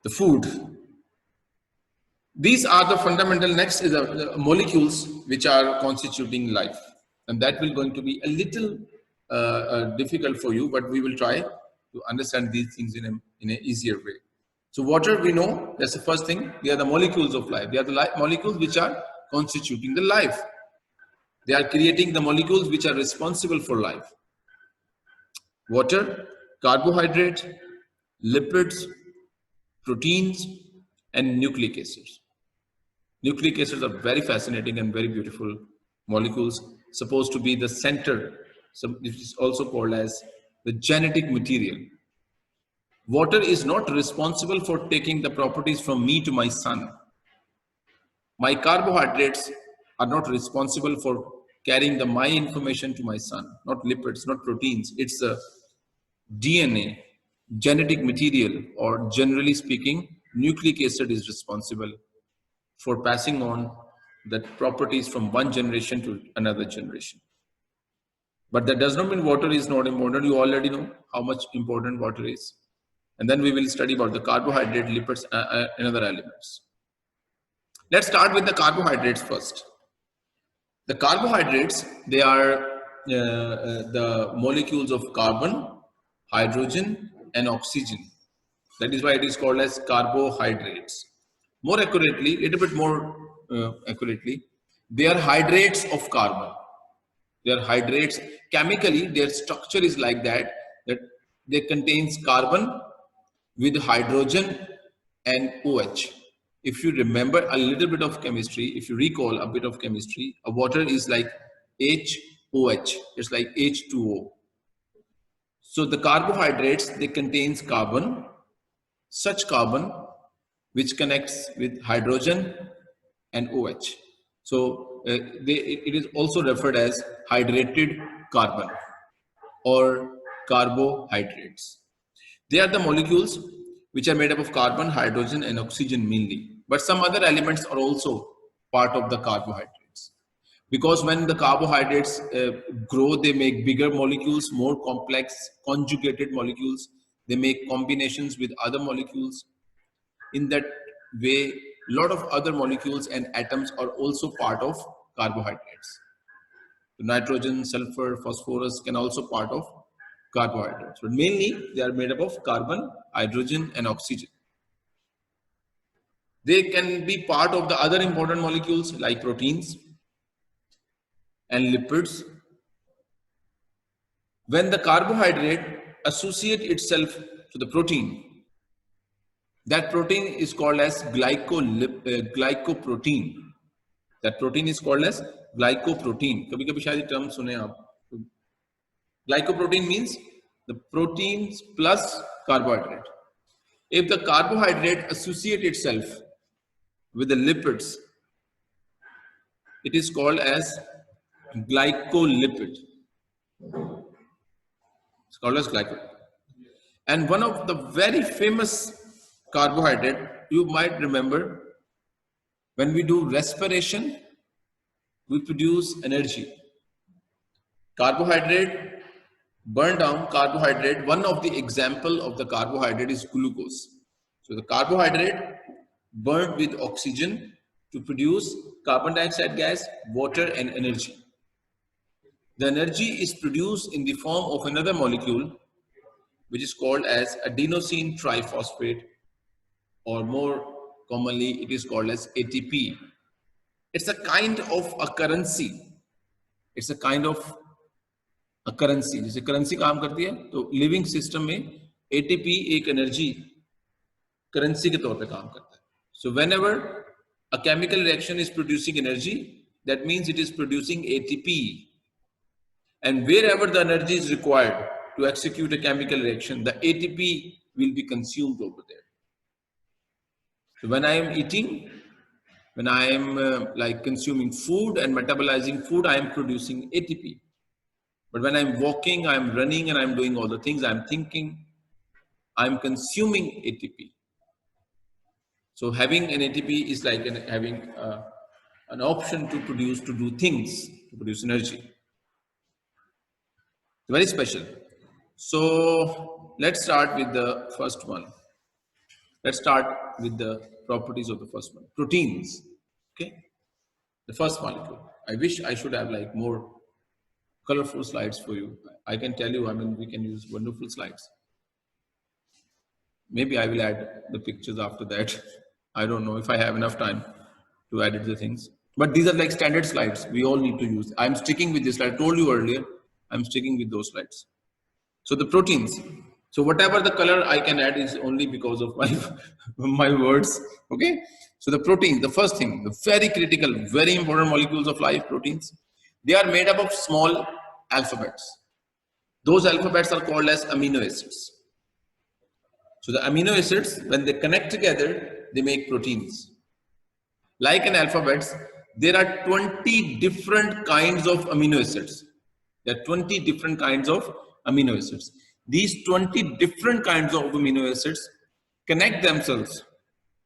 the food. These are the fundamental. Next is the molecules which are constituting life, and that will going to be a little difficult for you, but we will try to understand these things in an easier way. So water, we know, that's the first thing. They are the molecules of life. They are the molecules which are constituting the life. They are creating the molecules which are responsible for life. Water, carbohydrates, lipids, proteins, and nucleic acids. Nucleic acids are very fascinating and very beautiful molecules, supposed to be the center. So it is also called as the genetic material. Water is not responsible for taking the properties from me to my son. My carbohydrates are not responsible for carrying my information to my son, not lipids, not proteins. It's a DNA, genetic material, or generally speaking, nucleic acid is responsible for passing on the properties from one generation to another generation. But that does not mean water is not important. You already know how much important water is. And then we will study about the carbohydrate, lipids, and other elements. Let's start with the carbohydrates first. The carbohydrates, they are the molecules of carbon, hydrogen, and oxygen. That is why it is called as carbohydrates. More accurately, a little bit more accurately, they are hydrates of carbon. They are hydrates. Chemically, their structure is like that they contains carbon with hydrogen and OH. If you remember a little bit of chemistry, if you recall a bit of chemistry, a water is like HOH. It's like H2O. So the carbohydrates, they contains carbon, such carbon which connects with hydrogen and OH. So it is also referred as hydrated carbon or carbohydrates. They are the molecules which are made up of carbon, hydrogen, and oxygen mainly. But some other elements are also part of the carbohydrates. Because when the carbohydrates grow, they make bigger molecules, more complex, conjugated molecules. They make combinations with other molecules. In that way, a lot of other molecules and atoms are also part of carbohydrates. The nitrogen, sulfur, phosphorus can also part of carbohydrates. But mainly, they are made up of carbon, hydrogen, and oxygen. They can be part of the other important molecules like proteins and lipids. When the carbohydrate associates itself to the protein, that protein is called as glycoprotein. That protein is called as glycoprotein. कभी-कभी शायद term सुने आप. Glycoprotein means the proteins plus carbohydrate. If the carbohydrate associates itself with the lipids, it is called as glycolipid. It's called as glycolipid. And one of the very famous carbohydrate, you might remember, when we do respiration, we produce energy. Carbohydrate, burn down carbohydrate. One of the example of the carbohydrate is glucose. So the carbohydrate burned with oxygen to produce carbon dioxide gas, water, and energy. The energy is produced in the form of another molecule, which is called as adenosine triphosphate, or more commonly it is called as ATP. It's a kind of a currency. It's a kind of a currency. जैसे currency काम करती है, तो living system में ATP एक energy currency के तौर पे काम करता है. So whenever a chemical reaction is producing energy, that means it is producing ATP. And wherever the energy is required to execute a chemical reaction, the ATP will be consumed over there. So when I am eating, when I am like consuming food and metabolizing food, I am producing ATP. But when I'm walking, I'm running, and I'm doing all the things, I'm thinking, I'm consuming ATP. So having an ATP is like having an option to do things, to produce energy. Very special. So let's start with the first one. Let's start with the properties of the first one, proteins. Okay, the first molecule. I wish I should have like more colorful slides for you. I can tell you, I mean, we can use wonderful slides. Maybe I will add the pictures after that. I don't know if I have enough time to edit the things. But these are like standard slides we all need to use. I'm sticking with this slide. I told you earlier, I'm sticking with those slides. So the proteins. So whatever the color I can add is only because of my, my words. Okay. So the protein, the first thing, the very critical, very important molecules of life, proteins, they are made up of small alphabets. Those alphabets are called as amino acids. So the amino acids, when they connect together, they make proteins. Like in alphabets, there are 20 different kinds of amino acids. There are 20 different kinds of amino acids. These 20 different kinds of amino acids connect themselves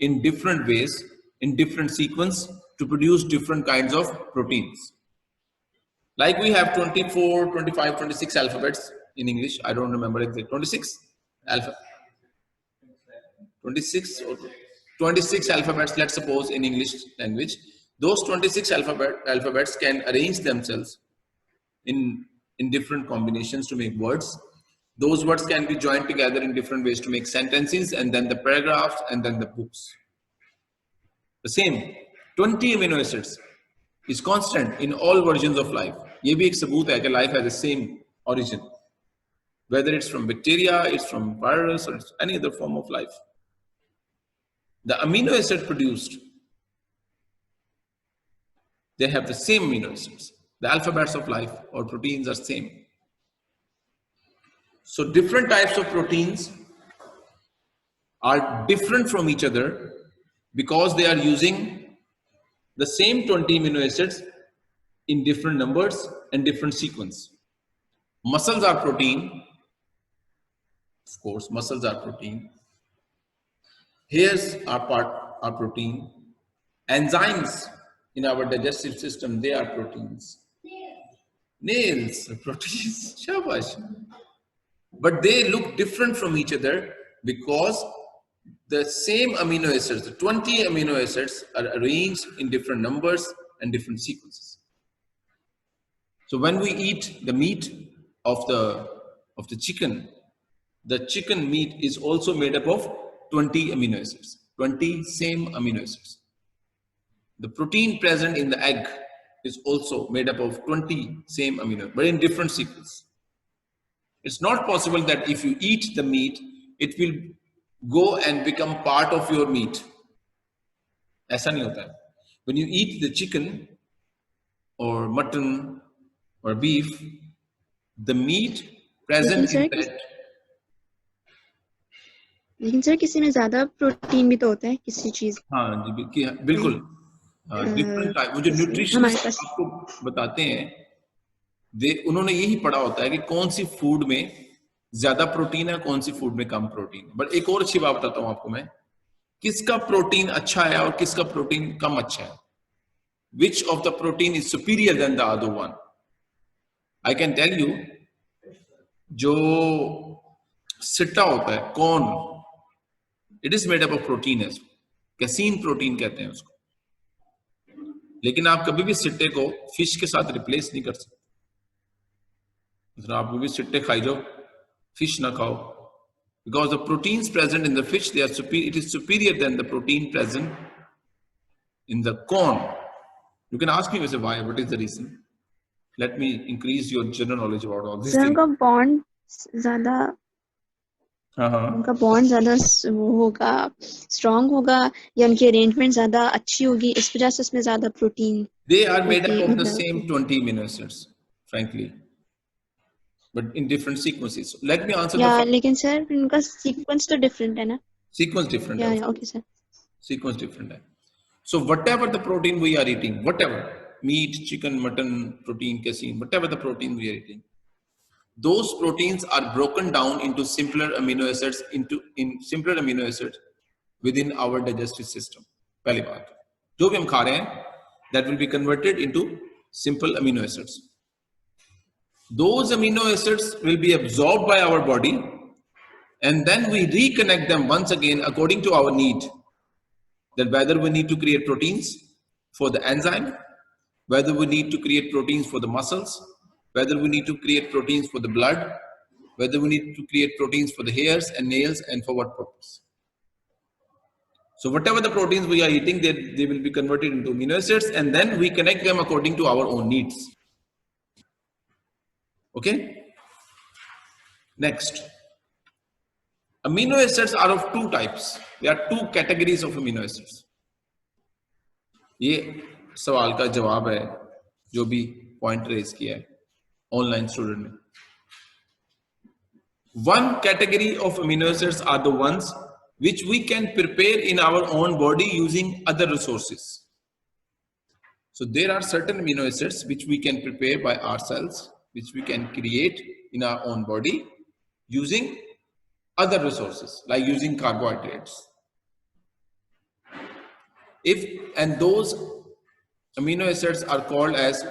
in different ways, in different sequence to produce different kinds of proteins. Like we have 24, 25, 26 alphabets in English. I don't remember exactly. 26 alpha. 26 or 26 alphabets, let's suppose, in English language. Those 26 alphabets can arrange themselves in different combinations to make words. Those words can be joined together in different ways to make sentences, and then the paragraphs, and then the books. The same 20 amino acids is constant in all versions of life. ये भी एक सबूत है कि life has the same origin. Whether it's from bacteria, it's from virus, or it's any other form of life. The amino acid produced, they have the same amino acids. The alphabets of life or proteins are same. So different types of proteins are different from each other because they are using the same 20 amino acids in different numbers and different sequence. Muscles are protein. Of course, muscles are protein. Hairs are protein. Enzymes in our digestive system, they are proteins. Nails are proteins. Shabash. But they look different from each other because the same amino acids, the 20 amino acids, are arranged in different numbers and different sequences. So when we eat the meat of the chicken meat is also made up of 20 amino acids, 20 same amino acids. The protein present in the egg is also made up of 20 same amino, but in different sequence. It's not possible that if you eat the meat, it will go and become part of your meat. ऐसा नहीं होता है. When you eat the chicken or mutton or beef, the meat present in that. लेकिन sir किसी में ज्यादा protein भी तो होता है किसी चीज. हाँ जी बिल्कुल. Different type. वो जो न्यूट्रिशनिस्ट आपको बताते हैं, उन्होंने यही पढ़ा होता है कि कौन सी फूड में ज्यादा प्रोटीन है, कौन सी फूड में कम प्रोटीन. बट एक और अच्छी बात बताता हूं आपको मैं, किसका प्रोटीन अच्छा है और किसका प्रोटीन कम अच्छा है. Which of the protein is superior than the other one? I can tell you, जो सिट्टा होता है, corn, it is made up of protein है. कैसीन प्रोटीन कहते हैं उसको. लेकिन आप कभी भी सिट्टे को फिश के साथ रिप्लेस नहीं कर सकते. मतलब आप कभी सिट्टे खाई जाओ, फिश ना खाओ, because the proteins present in the fish, they are superior. It is superior than the protein present in the corn. You can ask me why. What is the reason? Let me increase your general knowledge about all these things. उनका bond ज्यादा, उनका bond ज्यादा वो होगा, strong होगा, या उनकी arrangement ज्यादा अच्छी होगी, इस वजह से उसमें ज्यादा protein. They are made up of the same 20 amino acids, frankly, but in different sequences. Let me answer. Yeah, लेकिन सर उनका सीक्वेंस तो डिफरेंट है ना. Sequence different. Yeah, okay sir. Sequence different है. So whatever the protein we are eating, whatever, meat, chicken, mutton, protein, casein, whatever the protein we are eating, those proteins are broken down into simpler amino acids, simpler amino acids within our digestive system. पहली बात, जो भी हम खा रहे हैं, that will be converted into simple amino acids. Those amino acids will be absorbed by our body and then we reconnect them once again according to our need. That whether we need to create proteins for the enzyme, whether we need to create proteins for the muscles, whether we need to create proteins for the blood, whether we need to create proteins for the hairs and nails, and for what purpose. So whatever the proteins we are eating, they will be converted into amino acids, and then we connect them according to our own needs. Okay? Next. Amino acids are of two types. There are two categories of amino acids. ये सवाल का जवाब है जो भी point raise किया है online student ने. One category of amino acids are the ones which we can prepare in our own body using other resources. So there are certain amino acids which we can prepare by ourselves, which we can create in our own body using other resources, like using carbohydrates. And those amino acids are called as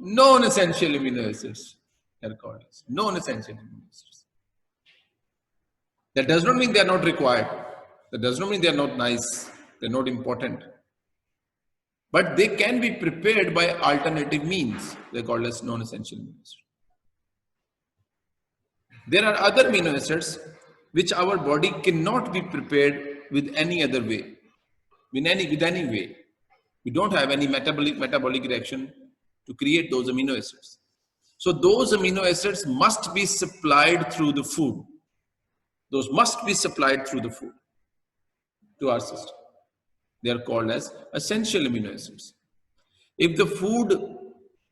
non-essential amino acids. They are called as non-essential amino acids. That does not mean they are not required. That does not mean they are not nice. They are not important. But they can be prepared by alternative means. They are called as non-essential amino acids. There are other amino acids which our body cannot be prepared with any other way. With any way. We don't have any metabolic reaction to create those amino acids. So those amino acids must be supplied through the food. Those must be supplied through the food to our system. They are called as essential amino acids. If the food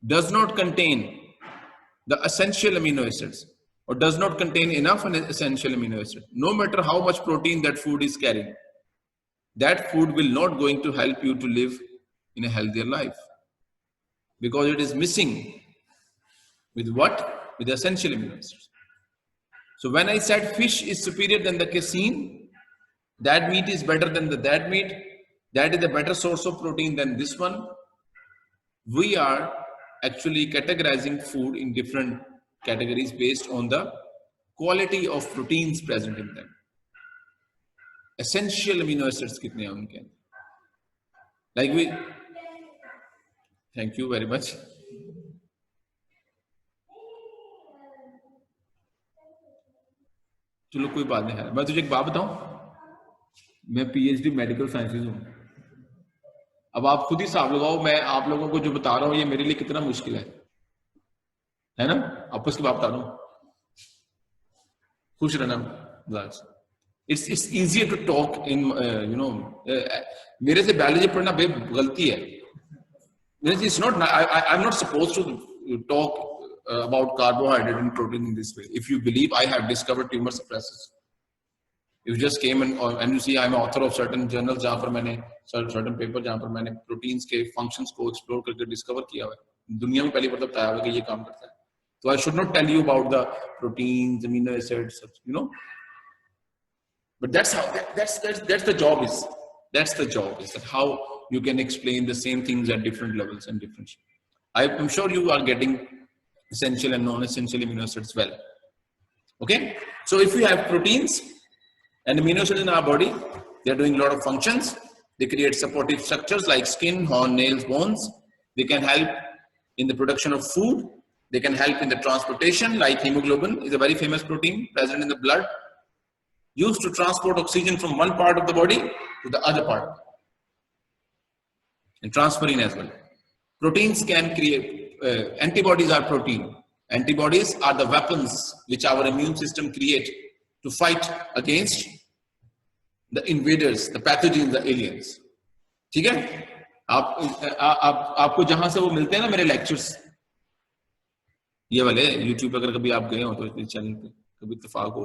does not contain the essential amino acids or does not contain enough essential amino acids, no matter how much protein that food is carrying, that food will not going to help you to live in a healthier life, because it is missing with what? With essential amino acids. So when I said fish is superior than the casein, that meat is better than that meat, that is a better source of protein than this one, we are actually categorizing food in different categories based on the quality of proteins present in them. Essential amino acids kitne hain unke andar? Like we, thank you very much. चलो कोई बात नहीं है. मैं तुझे एक बात बताऊं, मैं पीएचडी मेडिकल साइंसेज हूं. अब आप खुद ही हिसाब लगाओ, मैं आप लोगों को जो बता रहा हूं ये मेरे लिए कितना मुश्किल है ना? आपस की बात बता रहा हूं. खुश रहना. It's easier to talk in मेरे से बायोलॉजी पढ़ना गलती है. It's not. I'm not supposed to talk about carbohydrate and protein in this way. If you believe I have discovered tumor suppressors, you just came and you see I'm author of certain journals जहाँ पर मैंने certain paper जहाँ पर मैंने proteins के functions को explore करके discover किया हुआ है. दुनिया में पहली बार बताया हुआ है कि ये काम करता है. So I should not tell you about the proteins, amino acids, But that's the job is. That's the job is that how you can explain the same things at different levels and different. I'm sure you are getting essential and non-essential amino acids well. Okay. So if we have proteins and amino acids in our body, they are doing a lot of functions. They create supportive structures like skin, horn, nails, bones. They can help in the production of food. They can help in the transportation, like hemoglobin is a very famous protein present in the blood, used to transport oxygen from one part of the body to the other part, and transferrin as well. Proteins can create, antibodies are protein. Antibodies are the weapons which our immune system create to fight against the invaders, the pathogens, the aliens. ठीक है? आपको जहां से वो मिलते हैं ना मेरे लेक्चर्स, ये वाले YouTube पे अगर कभी आप गए हो तो इस चैनल पे कभी इत्तेफाक हो,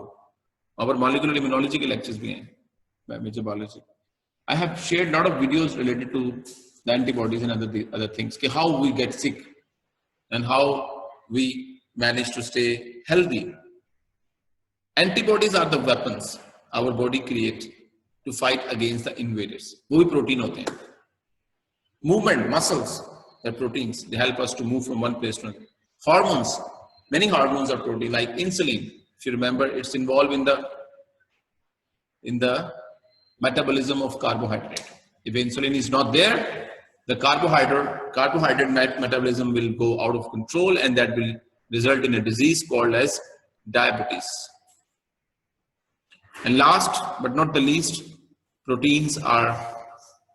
और molecular immunology के lectures भी हैं, major biology. I have shared a lot of videos related to the antibodies and other things, how we get sick and how we manage to stay healthy. Antibodies are the weapons our body creates to fight against the invaders. वो भी protein होते हैं. Movement, muscles, they're proteins. They help us to move from one place to another. Hormones, many hormones are protein, like insulin. If you remember, it's involved in the in the metabolism of carbohydrate. If insulin is not there, the carbohydrate metabolism will go out of control, and that will result in a disease called as diabetes. And last but not the least, proteins are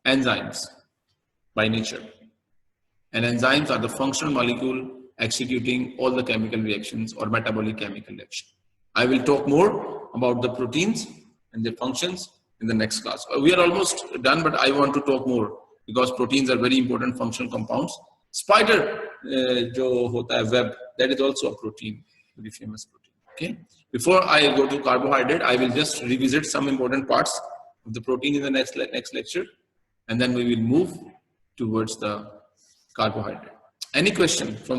enzymes by nature. And enzymes are the functional molecule executing all the chemical reactions or metabolic chemical reaction. I will talk more about the proteins and their functions in the next class. We are almost done, but I want to talk more because proteins are very important functional compounds. Spider, jo hota hai web, that is also a protein, very famous protein. Okay. Before I go to carbohydrate, I will just revisit some important parts of the protein in the next lecture, and then we will move towards the carbohydrate. Any question from